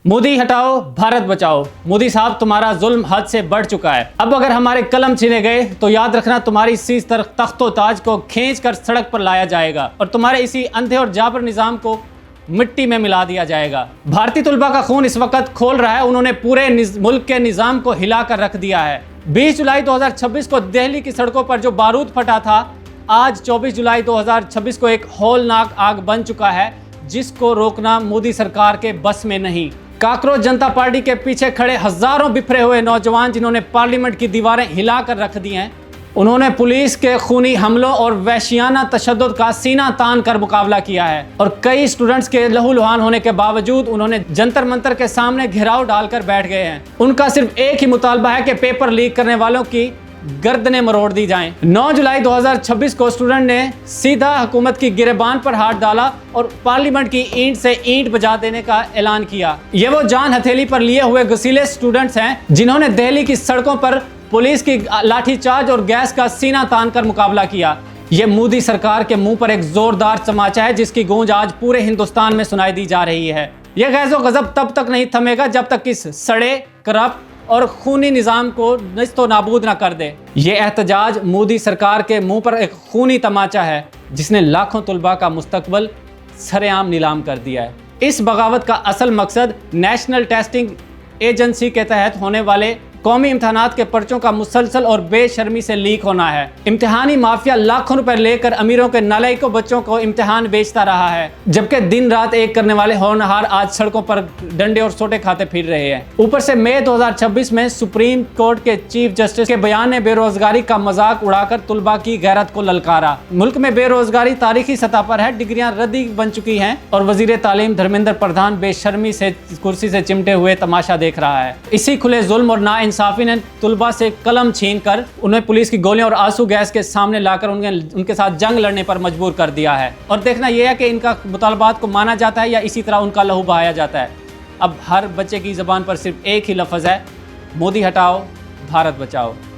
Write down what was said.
मोदी हटाओ भारत बचाओ। मोदी साहब तुम्हारा जुल्म हद से बढ़ चुका है। अब अगर हमारे कलम छीने गए तो याद रखना तुम्हारी इसी तख्तो ताज को खींच कर सड़क पर लाया जाएगा और तुम्हारे इसी अंधे और जाबर निजाम को मिट्टी में मिला दिया जाएगा। भारतीय तुलबा का खून इस वक्त खोल रहा है। उन्होंने पूरे मुल्क के निजाम को हिला कर रख दिया है। 20 जुलाई 2026 को दिल्ली की सड़कों पर जो बारूद फटा था, आज 24 जुलाई 2026 को एक हौलनाक आग बन चुका है, जिसको रोकना मोदी सरकार के बस में नहीं। काकरोच जनता पार्टी के पीछे खड़े हजारों बिखरे हुए नौजवान जिन्होंने पार्लियामेंट की दीवारें हिला कर रख दी हैं, उन्होंने पुलिस के खूनी हमलों और वहशियाना तशद्दुद का सीना तान कर मुकाबला किया है और कई स्टूडेंट्स के लहूलुहान होने के बावजूद उन्होंने जंतर मंतर के सामने घेराव डालकर बैठ गए हैं। उनका सिर्फ एक ही मुतालबा है कि पेपर लीक करने वालों की गर्दनें मरोड़ दी जाएं। 9 जुलाई 2026 को स्टूडेंट ने सीधा हुकूमत की गिरेबान पर हाथ डाला और पार्लियामेंट की ईंट से ईंट बजा देने का ऐलान किया। ये वो जान हथेली पर लिए हुए गसीले स्टूडेंट्स हैं जिन्होंने दिल्ली की सड़कों पर पुलिस की लाठीचार्ज और गैस का सीना तान कर मुकाबला किया। ये मोदी सरकार के मुंह पर एक जोरदार तमाचा है जिसकी गूंज आज पूरे हिंदुस्तान में सुनाई दी जा रही है। यह गैज़ो गजब तब तक नहीं थमेगा जब तक इस सड़े, करप्ट और खूनी निज़ाम को निस्तो नाबूद ना कर दे। ये एहतजाज मोदी सरकार के मुंह पर एक खूनी तमाचा है जिसने लाखों तुलबा का मुस्तकबल सरेआम नीलाम कर दिया है। इस बगावत का असल मकसद नेशनल टेस्टिंग एजेंसी के तहत होने वाले कौमी इम्तहानात के पर्चों का मुसलसल और बेशर्मी से लीक होना है। इम्तिहानी माफिया लाखों रुपए लेकर अमीरों के नालायकों बच्चों को इम्तिहान बेचता रहा है, जबकि दिन रात एक करने वाले होनहार आज सड़कों पर डंडे और सोटे खाते फिर रहे हैं। ऊपर से मई 2026 में सुप्रीम कोर्ट के चीफ जस्टिस के बयान ने बेरोजगारी का मजाक उड़ाकर तुलबा की गैरत को ललकारा। मुल्क में बेरोजगारी तारीखी सतह पर है, डिग्रियां रद्दी बन चुकी हैं और वजीर तालीम धर्मेंद्र प्रधान बेशर्मी से कुर्सी से चिमटे हुए तमाशा देख रहा है। इसी खुले जुल्म और नाइंसाफी ने तुलबा से कलम छीन कर उन्हें पुलिस की गोलियों और आंसू गैस के सामने लाकर उनके साथ जंग लड़ने पर मजबूर कर दिया है। और देखना यह है कि इनका मुतालबात को माना जाता है या इसी तरह उनका लहू बहाया जाता है। अब हर बच्चे की ज़बान पर सिर्फ एक ही लफ्ज़ है, मोदी हटाओ भारत बचाओ।